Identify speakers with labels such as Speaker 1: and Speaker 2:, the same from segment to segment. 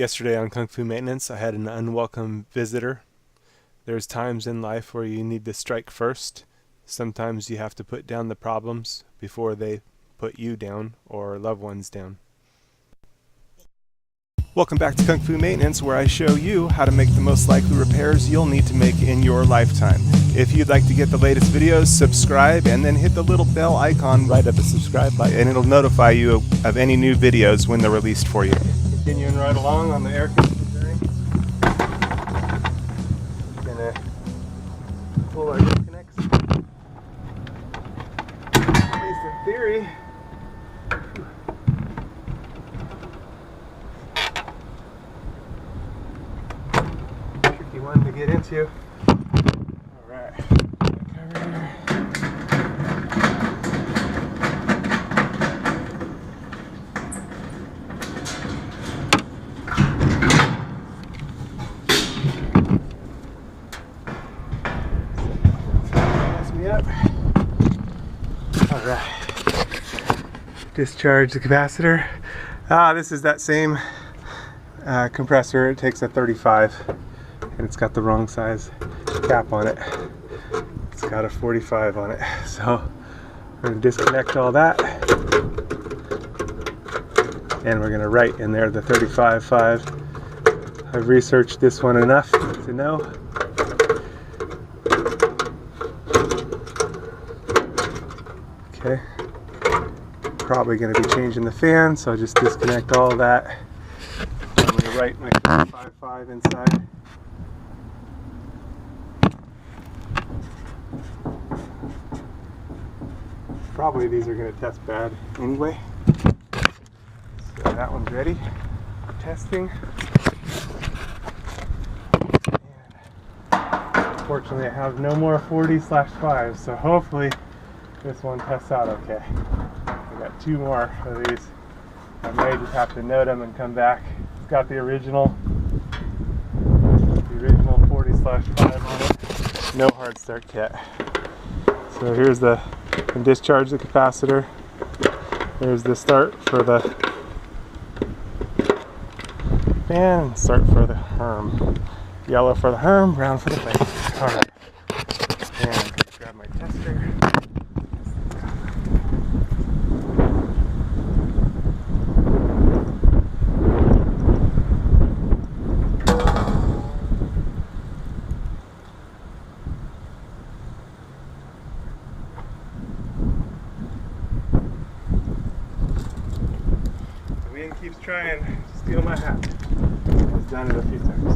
Speaker 1: Yesterday on Kung Fu Maintenance, I had an unwelcome visitor. There's times in life where you need to strike first. Sometimes you have to put down the problems before they put you down or loved ones down. Welcome back to Kung Fu Maintenance, where I show you how to make the most likely repairs you'll need to make in your lifetime. If you'd like to get the latest videos, subscribe and then hit the little bell icon right at the subscribe button and it'll notify you of any new videos when they're released for you. Continuing right along on the air conditioning. Gonna pull our disconnects. At least in theory. Tricky one to get into. Alright. Cover here. Up. All right. Discharge the capacitor. This is that same compressor. It takes a 35 and it's got the wrong size cap on it. It's got a 45 on it. So we're going to disconnect all that and we're going to write in there the 35.5. I've researched this one enough to know. Okay, probably going to be changing the fan, so I'll just disconnect all of that. I'm going to write my 35.5 inside. Probably these are going to test bad anyway. So that one's ready for testing. And fortunately I have no more 40/5, so hopefully this one tests out okay. I got two more of these. I may just have to note them and come back. It's got the original 40/5 on it. No hard start kit. So here's the discharge the capacitor. There's the start for the fan, start for the Herm. Yellow for the Herm, brown for the fan. Alright. And grab my tester. Keeps trying to steal my hat. I've done it a few times.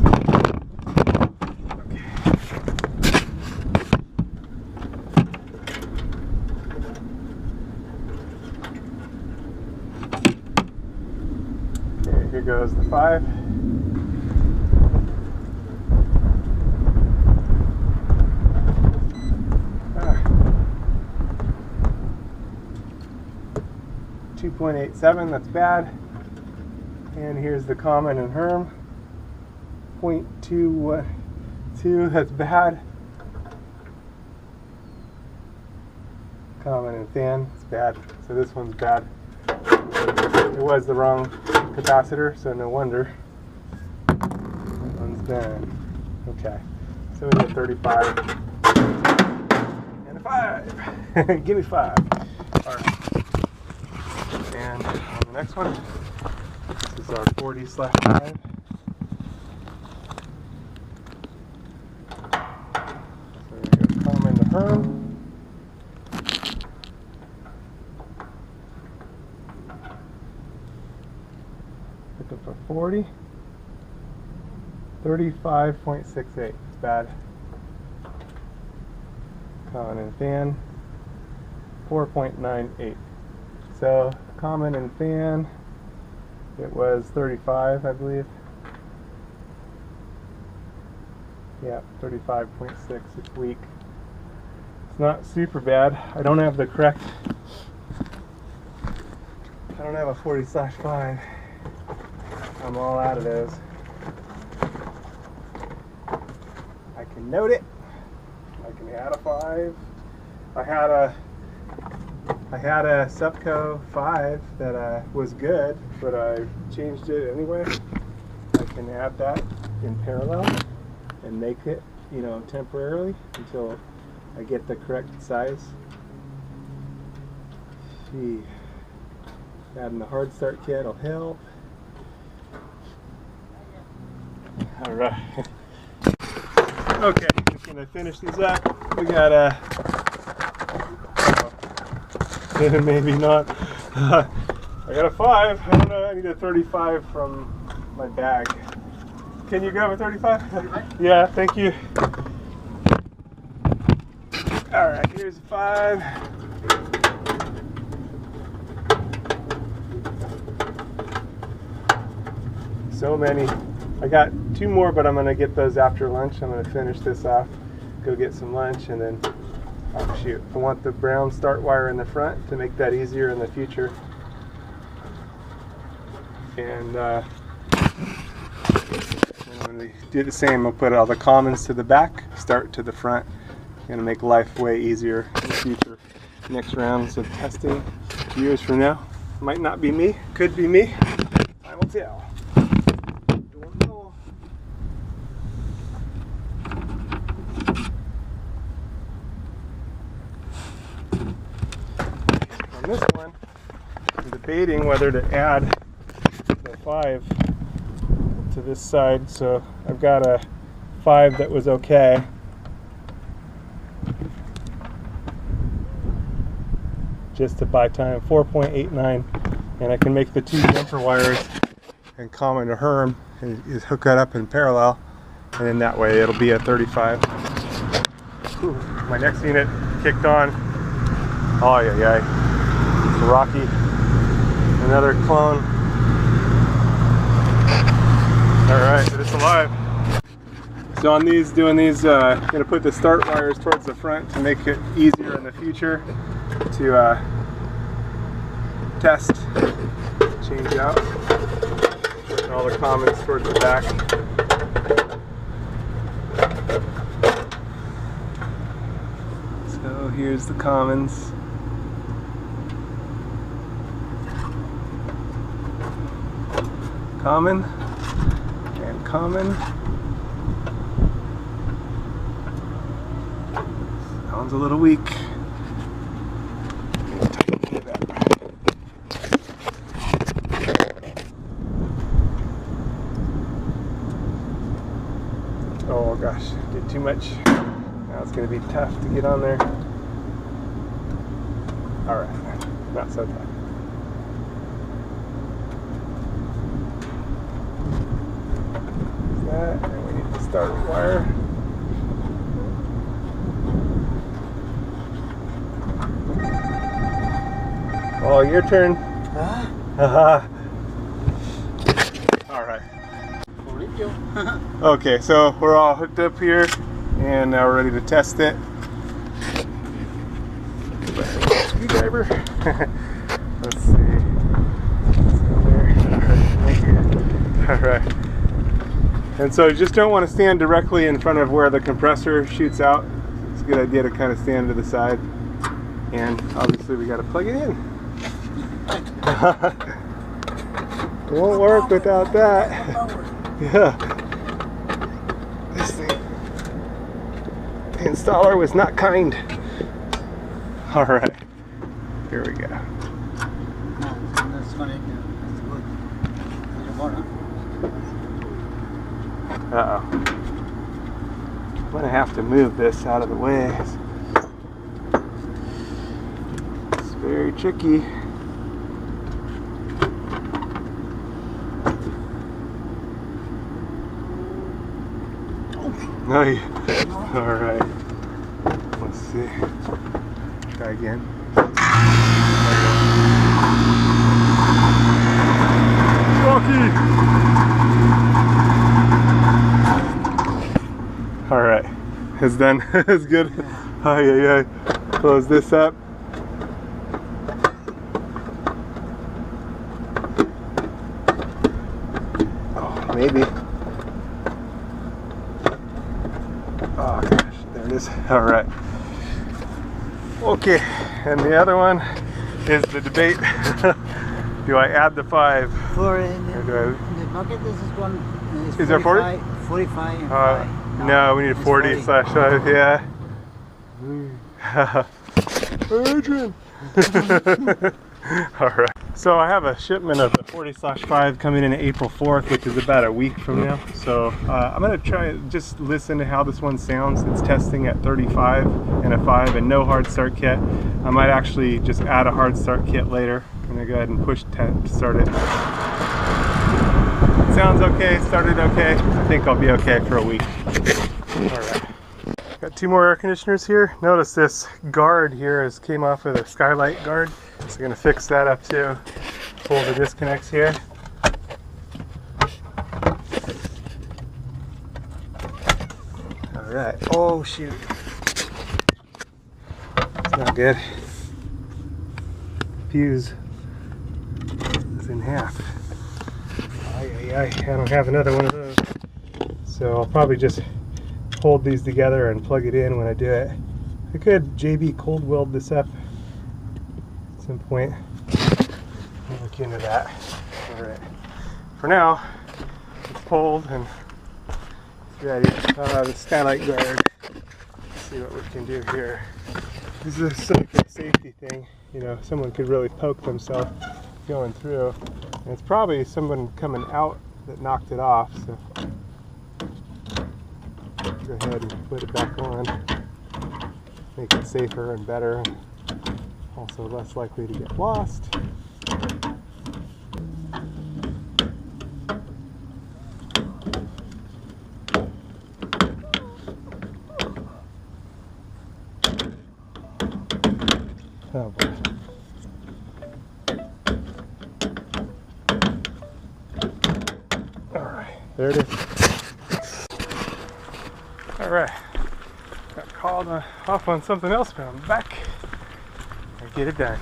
Speaker 1: Okay. Okay, here goes the 5. Ah. 2.87, that's bad. And here's the common and Herm. 0.212, that's bad. Common and fan, it's bad. So this one's bad. It was the wrong capacitor, so no wonder. That one's done. Okay. So we get 35. And a 5. Give me 5. Alright. And on the next one. This is our 40/5. So we go common to Herm. Looking for 40. 35.68. It's bad. Common and fan. 4.98. So common and fan. It was 35, I believe. Yeah, 35.6. It's weak. It's not super bad. I don't have the correct. I don't have a 40/5. I'm all out of those. I can note it. I can add a 5. I had a Supco 5 that was good, but I changed it anyway. I and add that in parallel and make it, you know, temporarily until I get the correct size. Gee, adding the hard start kit will help. All right. Okay, just gonna finish these up. We got maybe not. I got a 5. I don't know. I need a 35 from my bag. Can you grab a 35? 35? Yeah, thank you. All right, here's a 5. So many. I got 2 more, but I'm gonna get those after lunch. I'm gonna finish this off, go get some lunch, and then, oh shoot, I want the brown start wire in the front to make that easier in the future. And I'm gonna do the same. I'll put all the commons to the back, start to the front. Gonna make life way easier in the future. Next rounds of testing, years from now. Might not be me, could be me. I will tell. Don't know. On this one, I'm debating whether to add the 5 to this side. So I've got a 5 that was okay. Just to buy time, 4.89, and I can make the 2 jumper wires and common to Herm and hook that up in parallel, and then that way it'll be a 35. Ooh, my next unit kicked on. Oh yeah, yeah. It's Rocky, another clone. All right, so it's alive. So on these, doing these, gonna put the start wires towards the front to make it easier in the future to test, change out, and all the commons towards the back. So here's the commons. Common and common. That one's a little weak. Oh gosh, did too much. Now it's going to be tough to get on there. Alright, not so tough. There's that, and we need the start wire. Oh, your turn. Haha. Alright. Okay, so we're all hooked up here, and now we're ready to test it. Screwdriver. Let's see. Alright. And so you just don't want to stand directly in front of where the compressor shoots out. It's a good idea to kind of stand to the side. And obviously we got to plug it in. It won't work without that. Yeah. This thing. The installer was not kind. Alright. Here we go.
Speaker 2: That's funny. That's good.
Speaker 1: Uh-oh. I'm going to have to move this out of the way. It's very tricky. No, alright. Let's see. Try again. Rocky! Alright. It's done. It's good. Oh, yeah, yeah. Close this up. Oh, maybe. Oh gosh, there it is. All right. Okay, and the other one is the debate. Do I add the 5?
Speaker 2: Or
Speaker 1: Or do
Speaker 2: Okay, this is one.
Speaker 1: Is there 40?
Speaker 2: 45 and 5.
Speaker 1: No, we need a 40 slash 5, yeah. Adrian! Alright. So I have a shipment of the 40/5 coming in April 4th, which is about a week from now. So I'm going to try just listen to how this one sounds. It's testing at 35 and a 5 and no hard start kit. I might actually just add a hard start kit later. I'm going to go ahead and push 10 to start it. Sounds okay, started okay. I think I'll be okay for a week. Alright. Got 2 more air conditioners here. Notice this guard here came off with a skylight guard. So I'm going to fix that up too. Pull the disconnects here. Alright. Oh shoot. It's not good. Fuse is in half. I don't have another one of those. So I'll probably just hold these together and plug it in when I do it. I could JB cold weld this up at some point. I'll look into that. Alright. For now, it's pulled and it's ready. The skylight guard. Let's see what we can do here. This is like a safety thing. You know, someone could really poke themselves going through. And it's probably someone coming out that knocked it off. So go ahead and put it back on. Make it safer and better. Also less likely to get lost. Oh boy. Alright, there it is. Alright. Got called off on something else, but I'm back. I get it done.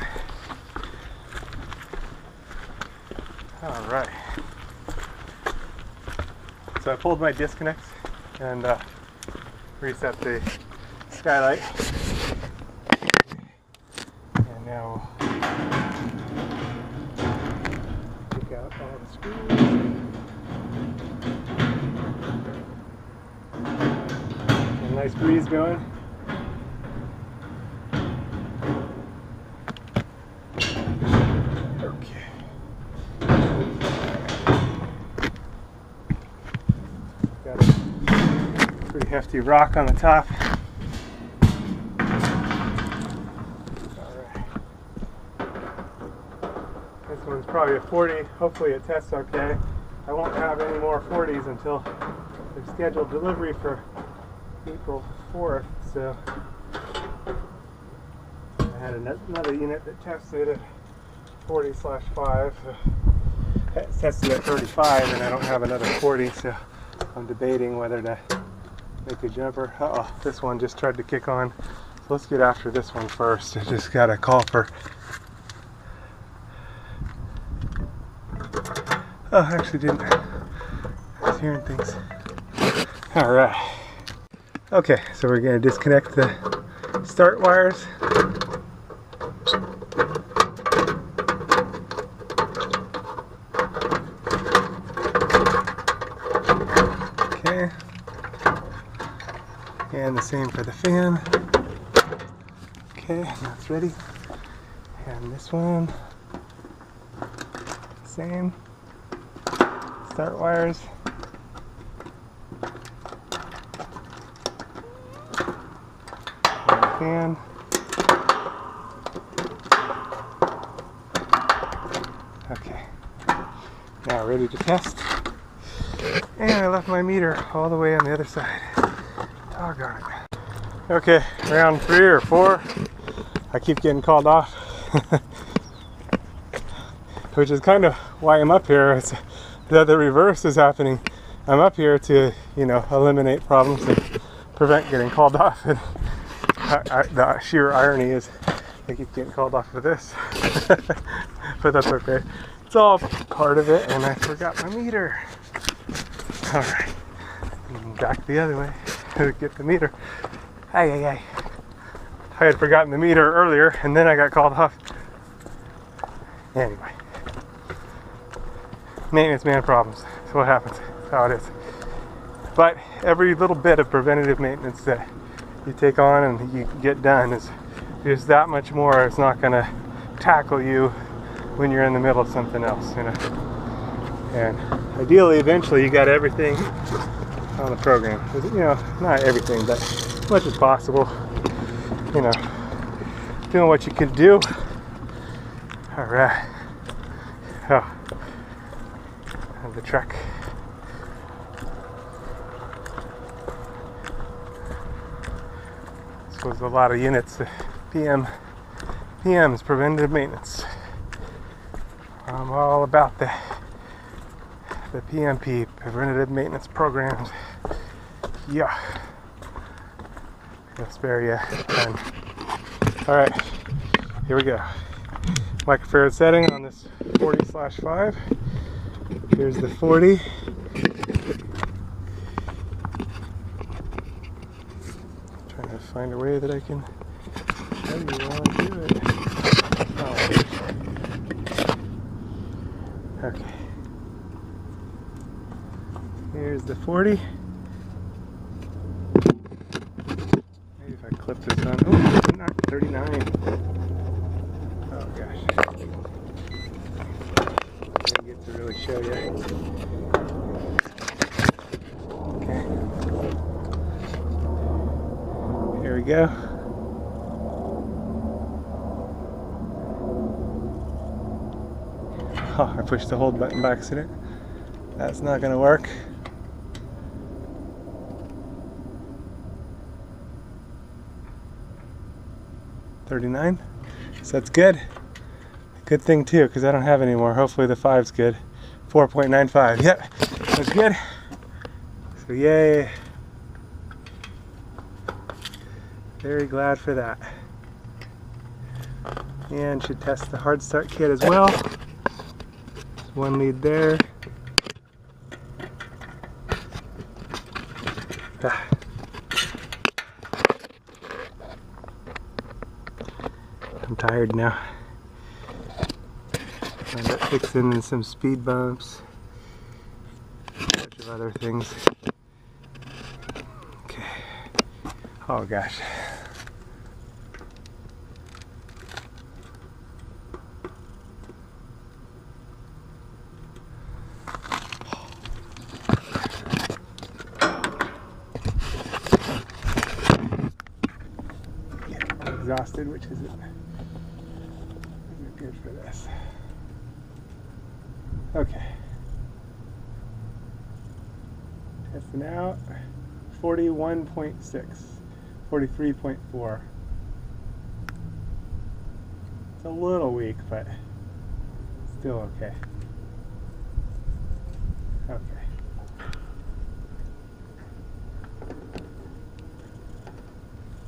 Speaker 1: Alright. So I pulled my disconnects and reset the skylight. And now take out all the screws. A nice breeze going. Okay. Got a pretty hefty rock on the top. Alright. This one's probably a 40. Hopefully it tests okay. I won't have any more 40s until they're scheduled delivery for April 4th, so I had another unit that tested at 40/5. It tested at 35 and I don't have another 40, so I'm debating whether to make a jumper. Uh-oh, this one just tried to kick on. So let's get after this one first. I just got a call for... Oh, I actually didn't. I was hearing things. Alright. Okay, so we're going to disconnect the start wires. Okay. And the same for the fan. Okay, that's ready. And this one, same. Start wires. Fan. Okay, now ready to test. And I left my meter all the way on the other side. Doggone it. Okay, round 3 or 4. I keep getting called off. Which is kind of why I'm up here. It's that the reverse is happening. I'm up here to, you know, eliminate problems and prevent getting called off. And the sheer irony is I keep getting called off for this. But that's okay. It's all part of it, and I forgot my meter. Alright. Back the other way to get the meter. I had forgotten the meter earlier, and then I got called off. Anyway. Maintenance man problems. That's what happens. That's how it is. But every little bit of preventative maintenance that you take on and you get done is just that much more. It's not going to tackle you when you're in the middle of something else, you know. And ideally, eventually, you got everything on the program. You know, not everything, but as much as possible. You know, doing what you can do. All right. Oh, and the truck. This was a lot of units. PM's preventative maintenance. I'm all about the PMP, preventative maintenance programs. Yeah. I'll spare you time. All right, here we go. Microfarad setting on this 40/5. Here's the 40. Trying to find a way that I can tell you while I do it. Oh. Okay. Here's the 40. Maybe if I clip this on. Oh, 39. Oh gosh. I get to really show you. Okay. Here we go. Oh, I pushed the hold button by accident. That's not going to work. $39. So that's good. Good thing too, because I don't have any more. Hopefully the 5's good. 4.95. Yep, that's good. So yay. Very glad for that. And should test the hard start kit as well. There's one lead there. Ah. I'm tired now. End up fixing some speed bumps, a bunch of other things. Okay. Oh gosh. Exhausted, which isn't good for this. Okay. Testing out. 41.6. 43.4. It's a little weak, but still okay. Okay.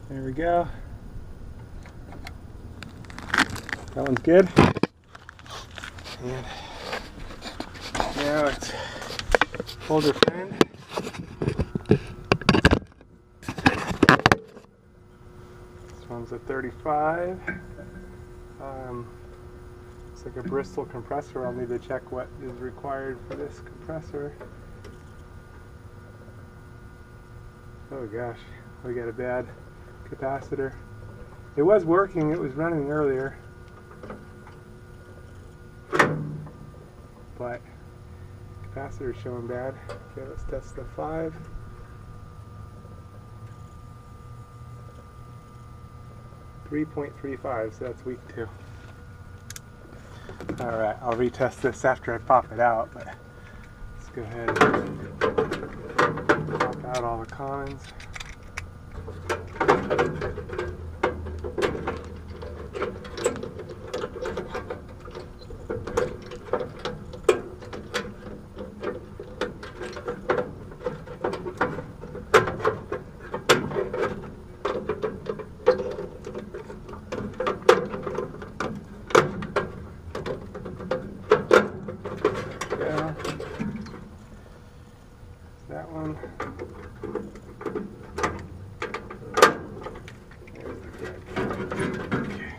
Speaker 1: There we go. That one's good. And now it's older friend. This one's a 35. It's like a Bristol compressor. I'll need to check what is required for this compressor. Oh gosh, we got a bad capacitor. It was working, it was running earlier. But capacitor is showing bad. Okay, let's test the 5. .35, so that's weak too. Alright, I'll retest this after I pop it out, but let's go ahead and pop out all the commons. That one. Okay.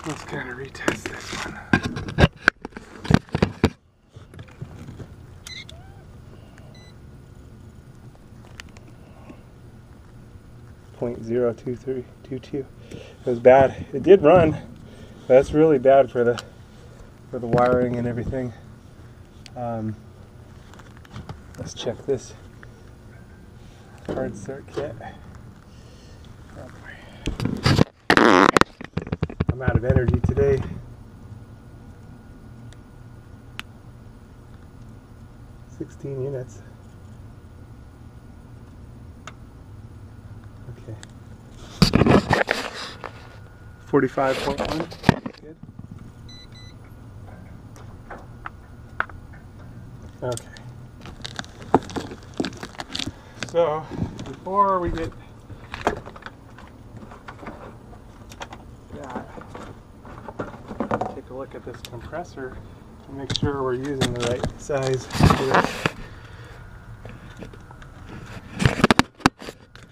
Speaker 1: Let's kind of retest this one. 0.02322. It was bad. It did run. But that's really bad for the wiring and everything. Let's check this hard start kit. Oh boy. I'm out of energy today. $16 units. Okay. 45.1. Good. Okay. So before we get that, take a look at this compressor and make sure we're using the right size for it.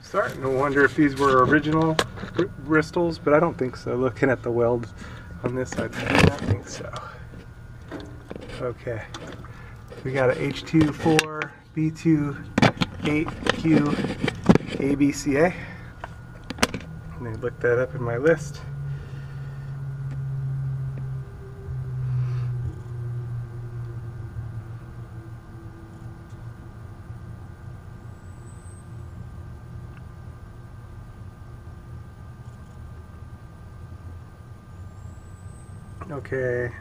Speaker 1: Starting to wonder if these were original Bristols, but I don't think so. Looking at the welds on this side, I do not think so. Okay, we got a H2 B2 8Q ABCA. Let me look that up in my list. Okay.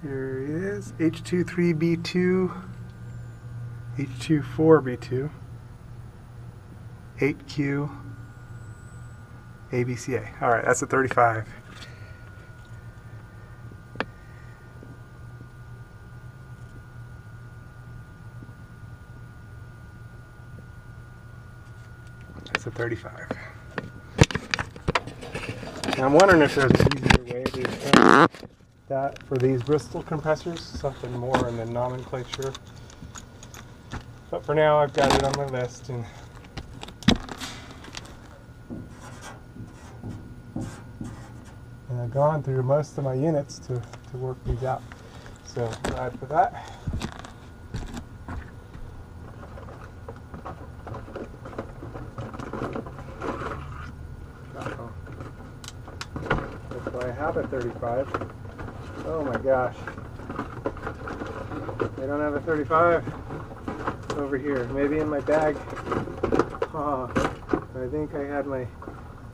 Speaker 1: Here it is, H23B2, H24B2, 8Q, ABCA. All right, that's a 35. That's a 35. Now I'm wondering if there's an easier way to that for these Bristol compressors, something more in the nomenclature. But for now, I've got it on my list, and I've gone through most of my units to work these out. So glad for that. That's why I have a 35. Oh my gosh. I don't have a 35 over here. Maybe in my bag. Oh, I think I had my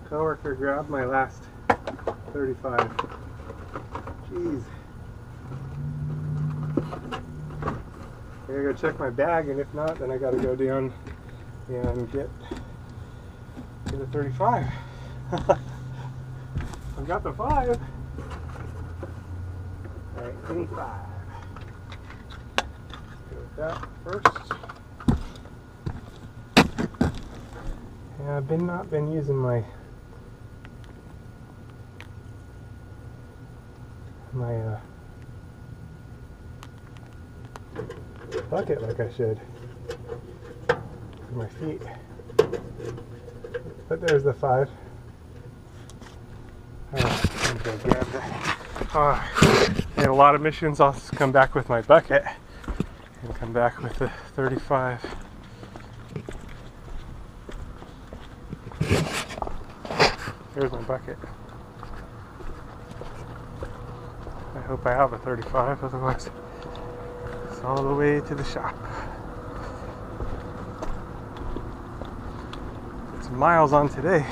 Speaker 1: coworker grab my last 35. Jeez. I gotta go check my bag, and if not, then I gotta go down and get the 35. I've got the 5. Alright, 85. Go with that first. Yeah, I've not been using my bucket like I should for my feet. But there's the 5. Alright, I'm gonna go grab that. And a lot of missions, I'll come back with my bucket and come back with the 35. There's my bucket. I hope I have a 35, otherwise it's all the way to the shop. Put some miles on today.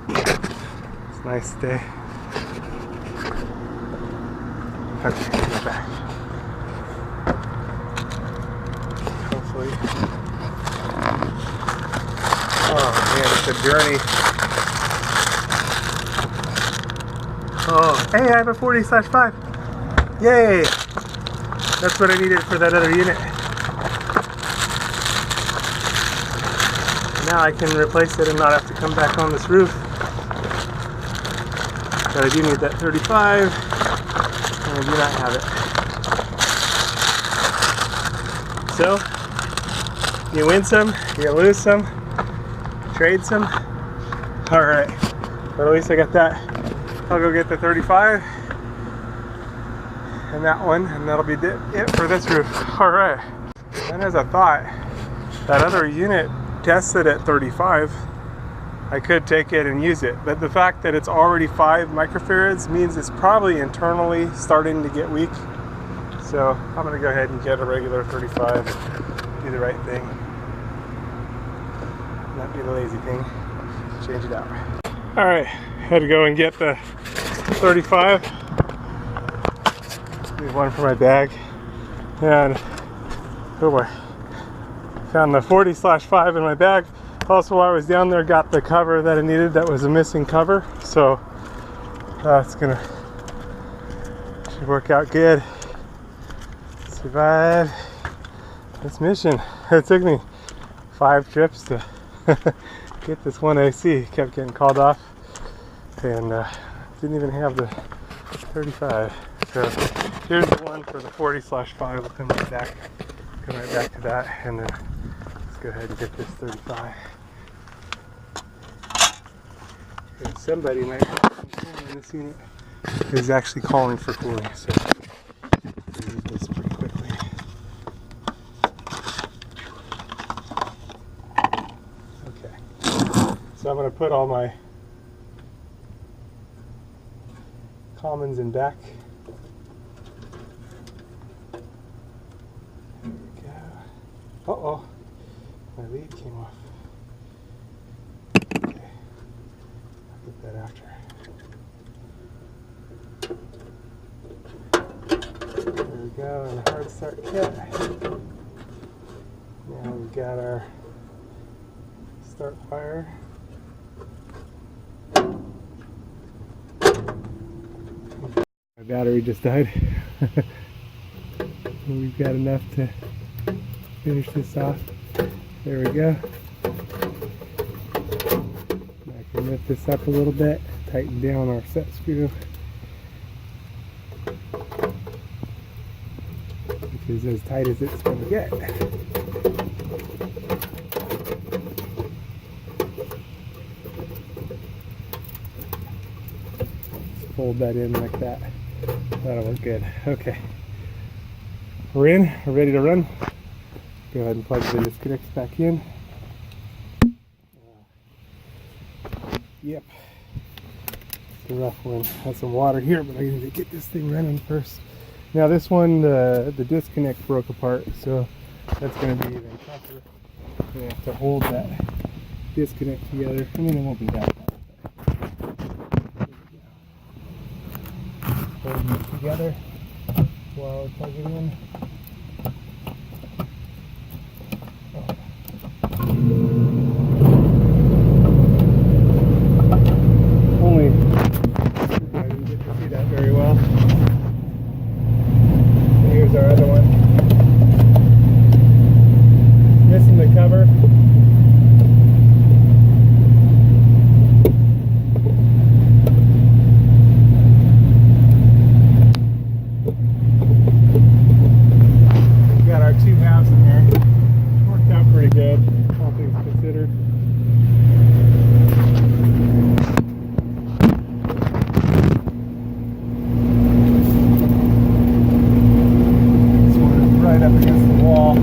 Speaker 1: It's a nice day. Okay, go back. Hopefully. Oh man, it's a journey. Oh, hey, I have a 40/5. Yay! That's what I needed for that other unit. Now I can replace it and not have to come back on this roof. But I do need that 35, and I do not have it. So, you win some, you lose some, trade some. Alright, but at least I got that. I'll go get the 35 and that one, and that'll be it for this roof. All right. And as I thought, that other unit tested at 35. I could take it and use it, but the fact that it's already 5 microfarads means it's probably internally starting to get weak. So I'm gonna go ahead and get a regular 35, do the right thing, not do the lazy thing, change it out. All right, had to go and get the 35. Need one for my bag, and oh boy, found the 40/5 in my bag. Also, while I was down there, got the cover that I needed that was a missing cover, so that's should work out good. Survive this mission. It took me 5 trips to get this one AC. Kept getting called off, and didn't even have the 35. So here's the one for the 40/5. We'll come right back to that, and then let's go ahead and get this 35. And somebody might be cooling in this unit is actually calling for cooling, so we'll do this pretty quickly. Okay, so I'm going to put all my commons in back. There we go. Uh-oh, my lead came off. Okay, I'll get that after. There we go, and a hard start kit. Now we've got our start fire. My battery just died. We've got enough to finish this off. There we go. I can lift this up a little bit, tighten down our set screw, which is as tight as it's going to get. Just fold that in like that. That'll work good. Okay. We're in. We're ready to run. Go ahead and plug the disconnects back in. Yep. It's a rough one. Has some water here, but I need to get this thing running first. Now this one, the disconnect broke apart, so that's going to be even tougher. I'm going to have to hold that disconnect together. I mean, it won't be that bad. Hold these together while I plug it in. Our other one. Missing the cover. We've got our 2 halves in there. Worked out pretty good, all things considered. Right up against the wall.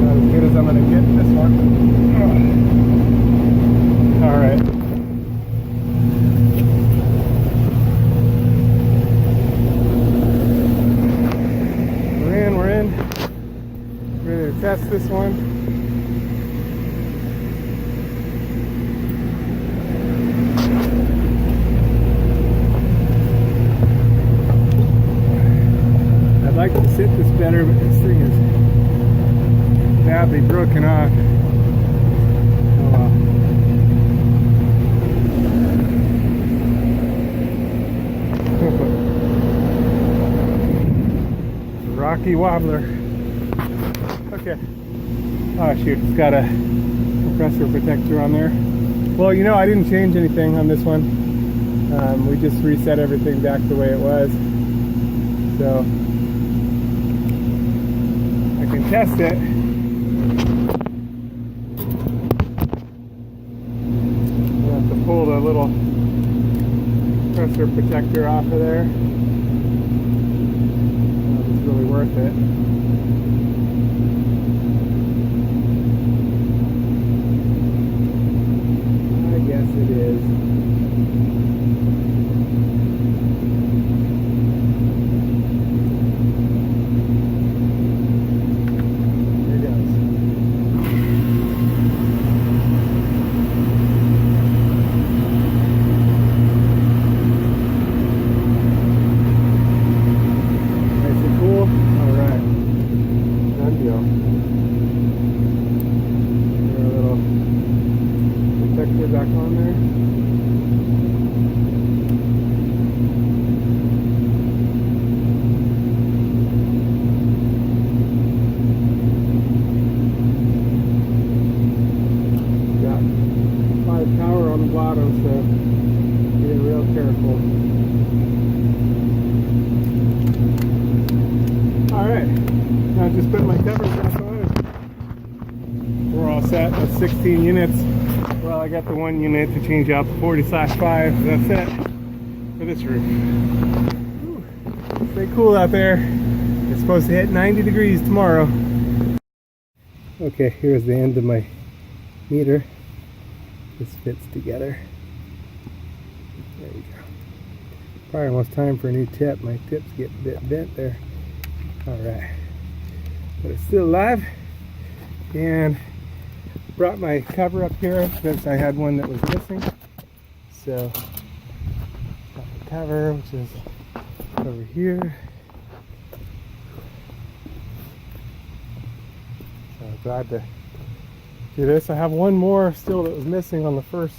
Speaker 1: Not as good as I'm going to get this one. All right. We're in. Ready to test this one. I'd like to sit this better, but this thing is badly broken off. Oh well. Rocky wobbler. Okay. Oh shoot, it's got a compressor protector on there. Well, you know, I didn't change anything on this one. We just reset everything back the way it was. So I can test it. I have to pull the little compressor protector off of there. It's really worth it. I guess it is. Back on there. Got 5 power on the bottom, so be real careful. Alright, now just put my covers back on. We're all set. That's 16 units. Well, I got the 1 unit to change out the 40/5. That's it for this roof. Whew. Stay cool out there. It's supposed to hit 90 degrees tomorrow. Okay, here's the end of my meter. This fits together. There we go. Probably almost time for a new tip. My tips get a bit bent there. Alright. But it's still alive. And brought my cover up here because I had one that was missing. So got the cover, which is over here. So I'm glad to do this. I have one more still that was missing on the first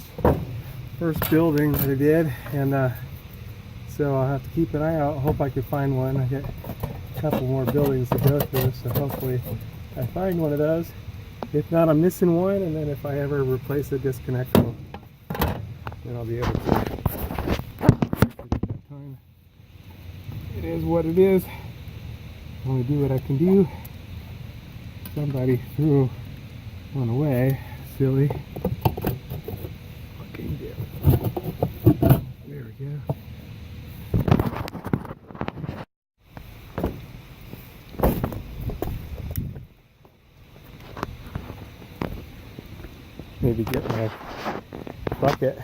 Speaker 1: building that I did, and so I'll have to keep an eye out. Hope I can find one. I got a couple more buildings to go through, so hopefully I find one of those. If not, I'm missing one, and then if I ever replace the disconnect, then I'll be able to. It is what it is. Only do what I can do. Somebody threw one away. Silly. Fucking deal. There we go. Maybe get my bucket,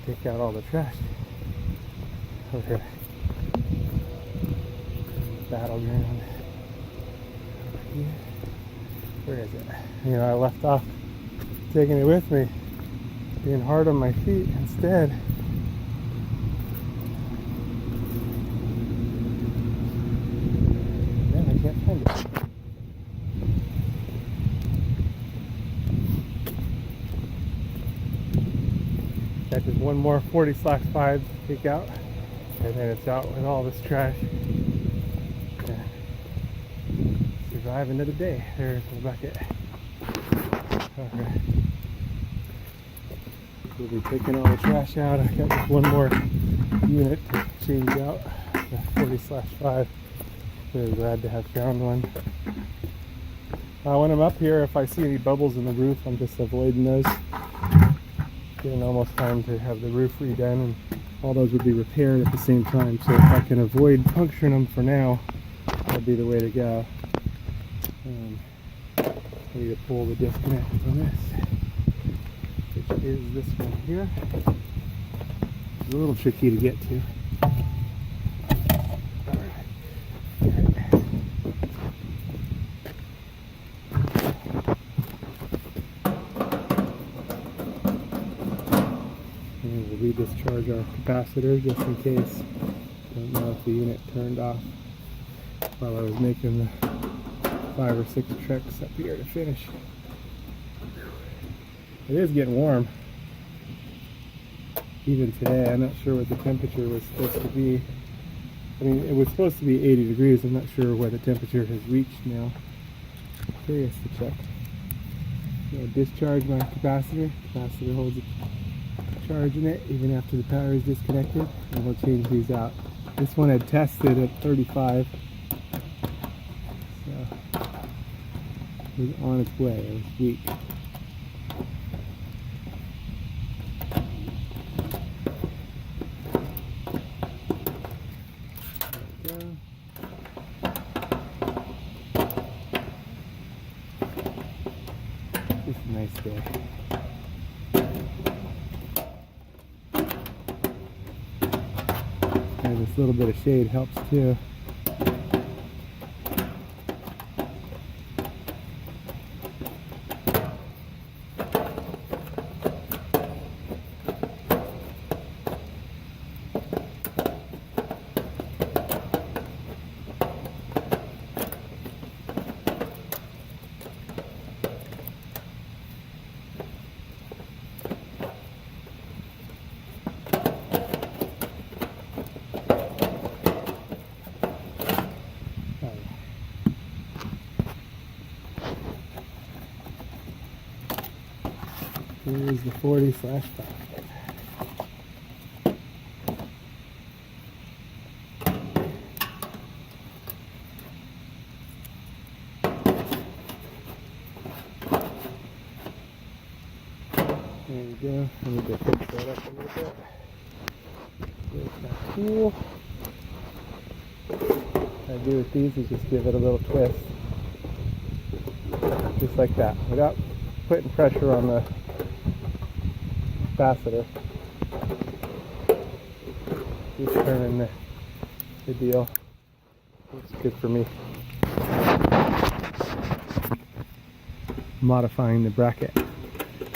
Speaker 1: take out all the trash. Okay, battleground. Where is it? You know, I left off taking it with me, being hard on my feet instead. Man, I can't find it. Got just one more 40/5 to take out, and then it's out with all this trash. Yeah. Survive another day. There's the bucket. Alright. We'll be taking all the trash out. I got just one more unit to change out, the 40/5. Really glad to have found one. When I'm up here, if I see any bubbles in the roof, I'm just avoiding those. Getting almost time to have the roof redone, and all those would be repaired at the same time. So if I can avoid puncturing them for now, that'd be the way to go. I need to pull the disconnect on this, which is this one here. It's a little tricky to get to. We'll discharge our capacitor just in case. Don't know if the unit turned off while I was making the 5 or 6 tricks up here to finish. It is getting warm. Even today, I'm not sure what the temperature was supposed to be. I mean, it was supposed to be 80 degrees. I'm not sure where the temperature has reached now. Curious to check. So discharge my capacitor. Capacitor holds charging it even after the power is disconnected, and we'll change these out. This one had tested at 35, so it was on its way. It was weak. There we go. Just a nice day. And this little bit of shade helps too. Here's the 40/5. There we go. I need to fix that up a little bit. There's that tool. What I do with these is just give it a little twist. Just like that, without putting pressure on the capacitor. Just turning the deal. Looks good for me. Modifying the bracket.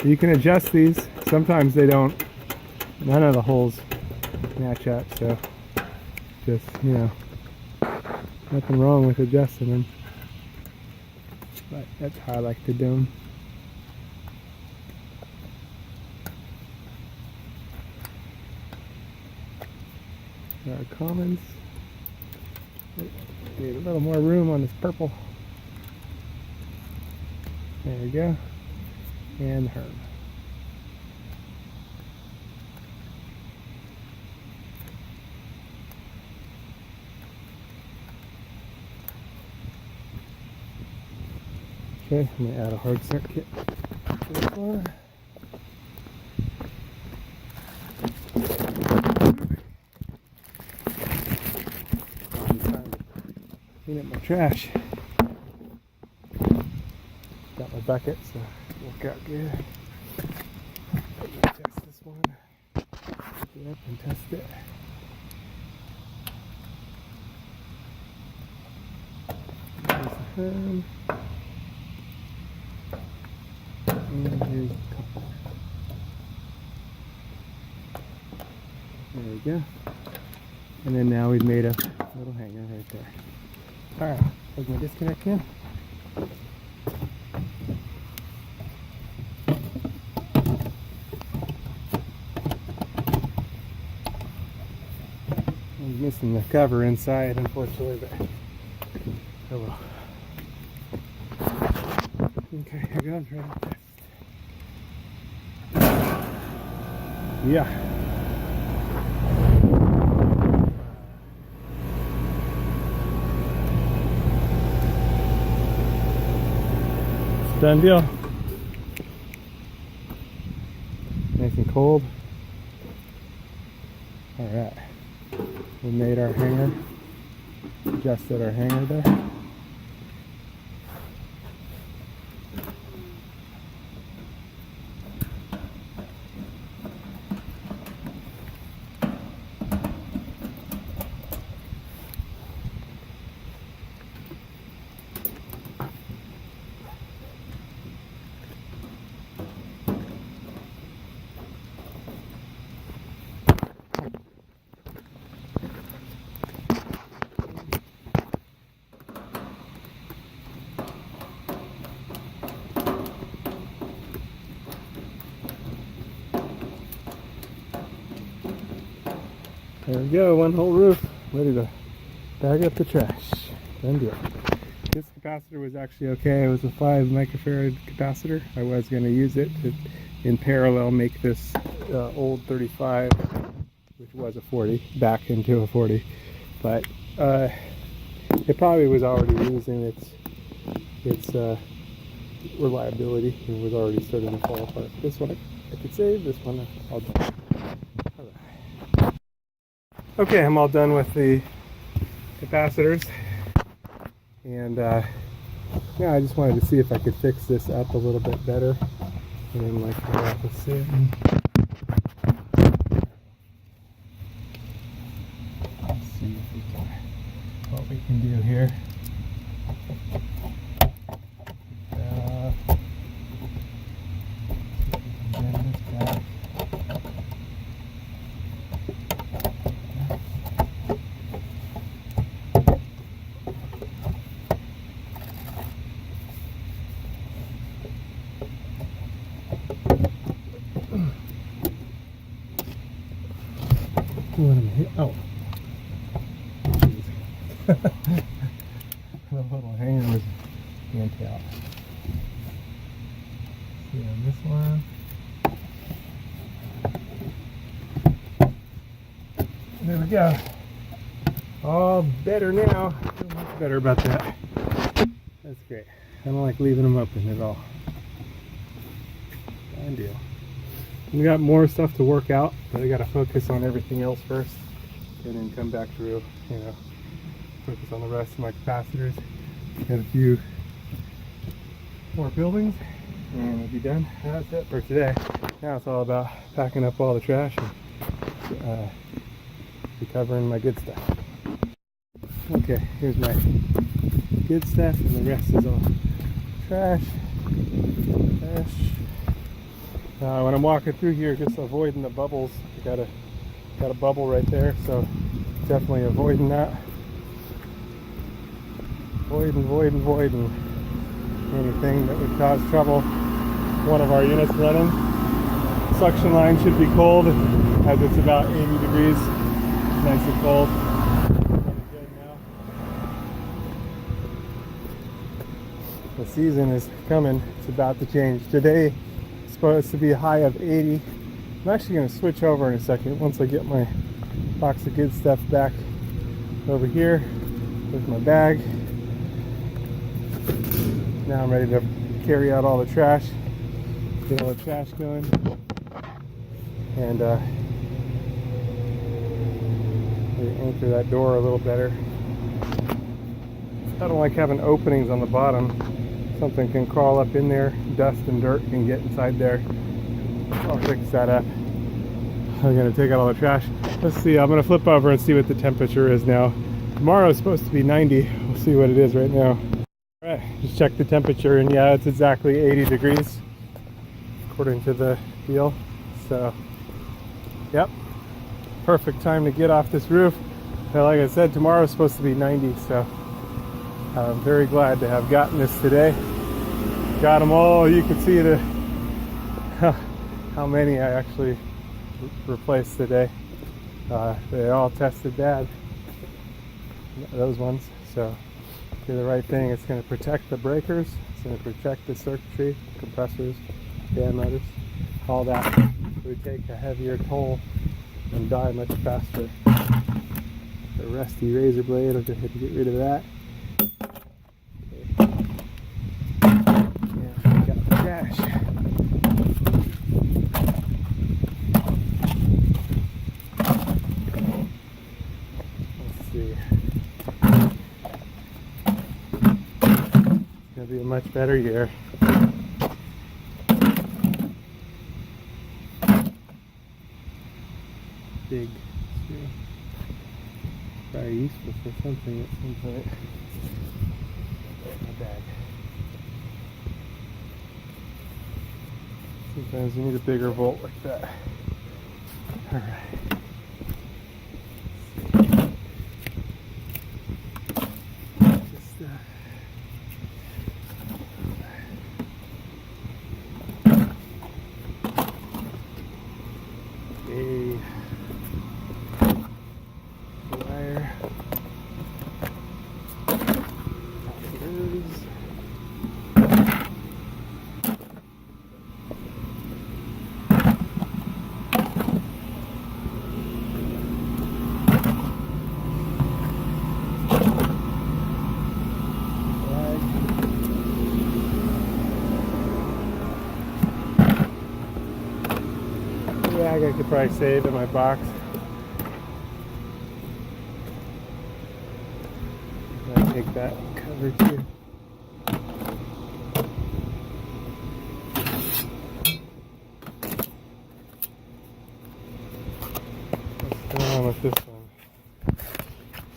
Speaker 1: You can adjust these. Sometimes they don't. None of the holes match up, so just, you know, nothing wrong with adjusting them. But that's how I like to do them. Our commons. Need a little more room on this purple. There we go. And herb. Okay, I'm gonna add a hard circuit to this one. Clean up my trash. Got my bucket, so it'll work out good. Let me test this one. Pick it up and test it. There's the hem. And here's the couple. There we go. And then now we've made a little hanger right there. Alright, plug my disconnect in. I'm missing the cover inside, unfortunately, but oh well. Okay, here goes, ready to test. Yeah. Done deal. Nice and cold. Alright. We made our hanger. Adjusted our hanger there. There we go, one whole roof, ready to bag up the trash. Done deal. This capacitor was actually okay. It was a 5 microfarad capacitor. I was going to use it to, in parallel, make this old 35, which was a 40, back into a 40, but it probably was already losing its reliability and was already starting to fall apart. This one I could save, this one I'll do. Alright. Okay, I'm all done with the capacitors, and yeah, I just wanted to see if I could fix this up a little bit better, and then like the opposite. Let's see what we can do here. Bend this back. What am I hit? Oh. The little hanger was yanked out. See on this one. There we go. All better now. I feel much better about that. That's great. I don't like leaving them open at all. Fine deal. We got more stuff to work out, but I got to focus on everything else first, and then come back through, you know, focus on the rest of my capacitors. Got a few more buildings, and we'll be done. That's it for today. Now it's all about packing up all the trash and recovering my good stuff. Okay, here's my good stuff, and the rest is all trash. When I'm walking through here, just avoiding the bubbles. I got a bubble right there, so definitely avoiding that. Avoiding anything that would cause trouble. One of our units running. Suction line should be cold, as it's about 80 degrees. Nice and cold. Good now. The season is coming. It's about to change. Today it's supposed to be a high of 80. I'm actually going to switch over in a second once I get my box of good stuff back over here with my bag. Now I'm ready to carry out all the trash, get all the trash going, and maybe anchor that door a little better. I don't like having openings on the bottom. Something can crawl up in there, dust and dirt can get inside there. I'll fix that up. I'm going to take out all the trash. Let's see, I'm going to flip over and see what the temperature is now. Tomorrow is supposed to be 90. We'll see what it is right now. Alright, just check the temperature, and yeah, it's exactly 80 degrees according to the deal. So, yep, perfect time to get off this roof. But like I said, tomorrow is supposed to be 90, so I'm very glad to have gotten this today. Got them all. You can see the how many I actually replaced today. They all tested bad, those ones. So do the right thing. It's going to protect the breakers. It's going to protect the circuitry, compressors, fan motors, all that. It would take a heavier toll and die much faster. The rusty razor blade, I'll go ahead and get rid of that. Yeah, got the trash. Let's see. It's gonna be a much better year. Big. Probably useful for something at some point. My bag. Sometimes you need a bigger bolt like that. Alright. Just a wire. bag I could probably save in my box. I'll take that cover too. What's going on with this one?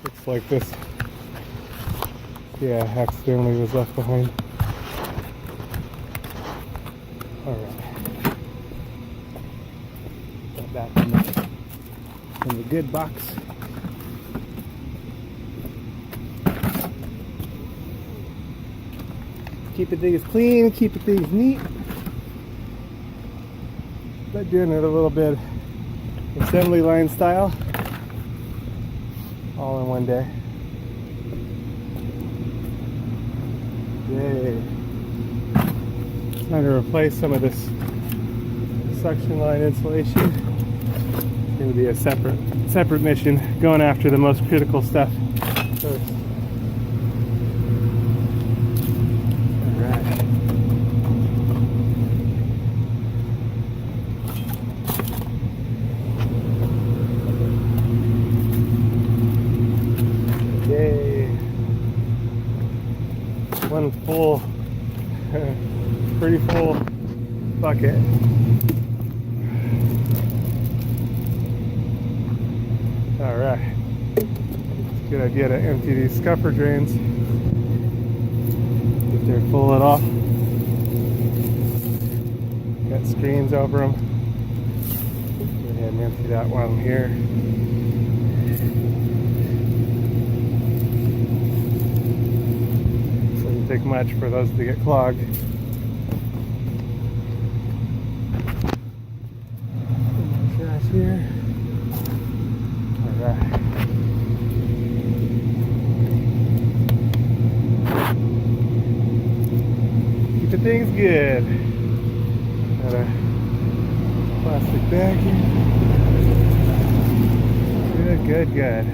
Speaker 1: Looks like this, yeah, accidentally was left behind. Alright. Got that in the good box. Keeping things clean, keeping things neat. But doing it a little bit assembly line style. All in one day. Yay. Trying to replace some of this suction line insulation. It's going to be a separate mission, going after the most critical stuff first. Alright. Yay. One full pretty full bucket. Alright. It's a good idea to empty these scupper drains if they're full at all. Got screens over them. Go ahead and empty that one here. Doesn't take much for those to get clogged. Trash here. Alright. Keeping things good. Got a plastic bag here. Good.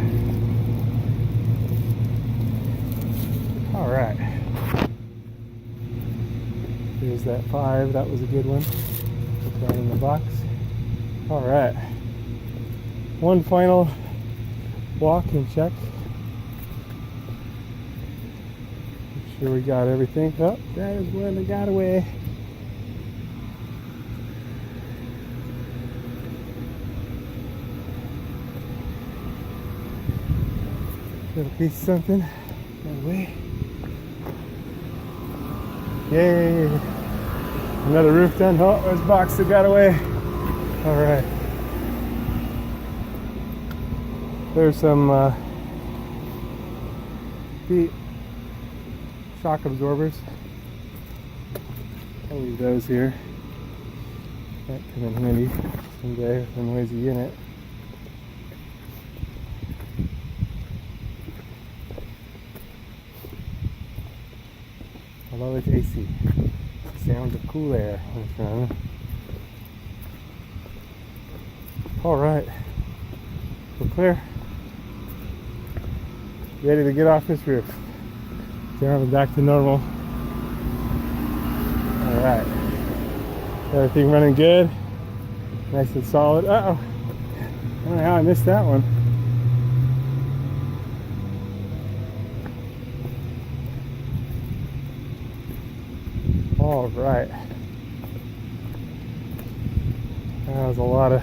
Speaker 1: Alright. Here's that 5. That was a good one. Put that in the box. Alright. One final walk and check. Make sure we got everything. Oh, that is one that got away. Little piece of something. Got away. Yay! Another roof done. Oh, there's a box that got away. Alright. There's some shock absorbers. I'll leave those here. That come in handy someday with a noisy unit. Although it's AC. Sounds of cool air. Alright. We're clear. Ready to get off this roof. Down back to normal. Alright. Everything running good. Nice and solid. Uh-oh. I don't know how I missed that one. Alright. That was a lot of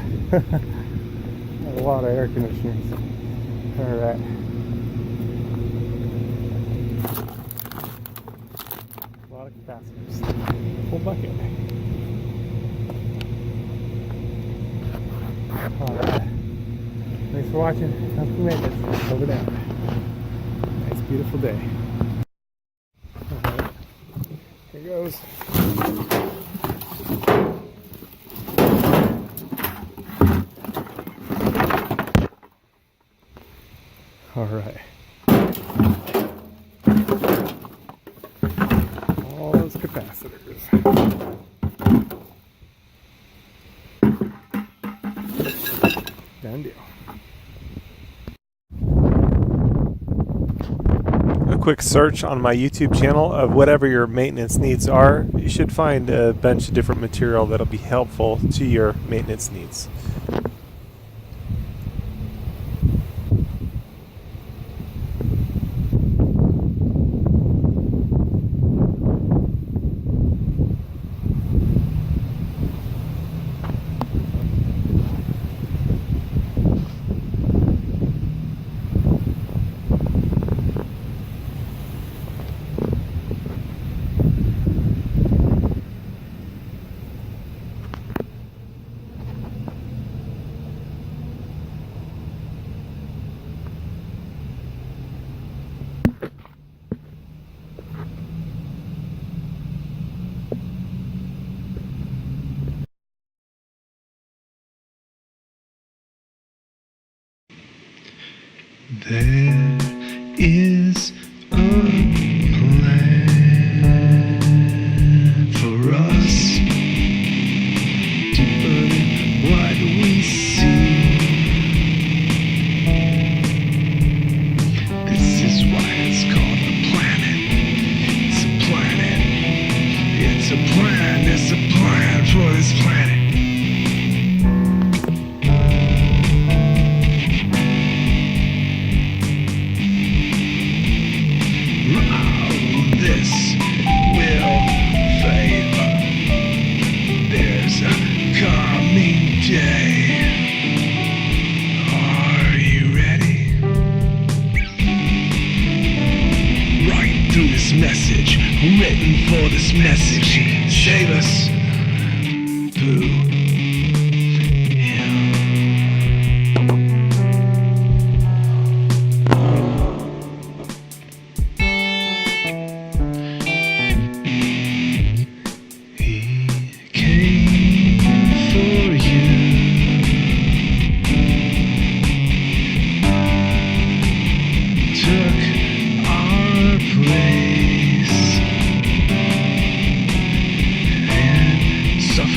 Speaker 1: air conditioners. Alright. A lot of capacitors. Full bucket. Alright. Thanks for watching. Don't forget this. Over down. Nice beautiful day. Alright. Here goes. Alright. All those capacitors. Done deal. quick search on my YouTube channel of whatever your maintenance needs are, you should find a bunch of different material that'll be helpful to your maintenance needs.
Speaker 3: There is a plan for us, deeper than what we see. This is why it's called a planet. It's a planet. It's a plan. It's a plan for this planet. This will fade. There's a coming day. Are you ready? Right through this message, written for this message. Save us. Boo.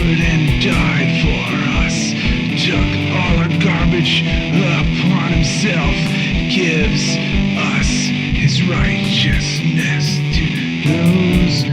Speaker 3: And died for us, took all our garbage upon himself, gives us his righteousness to those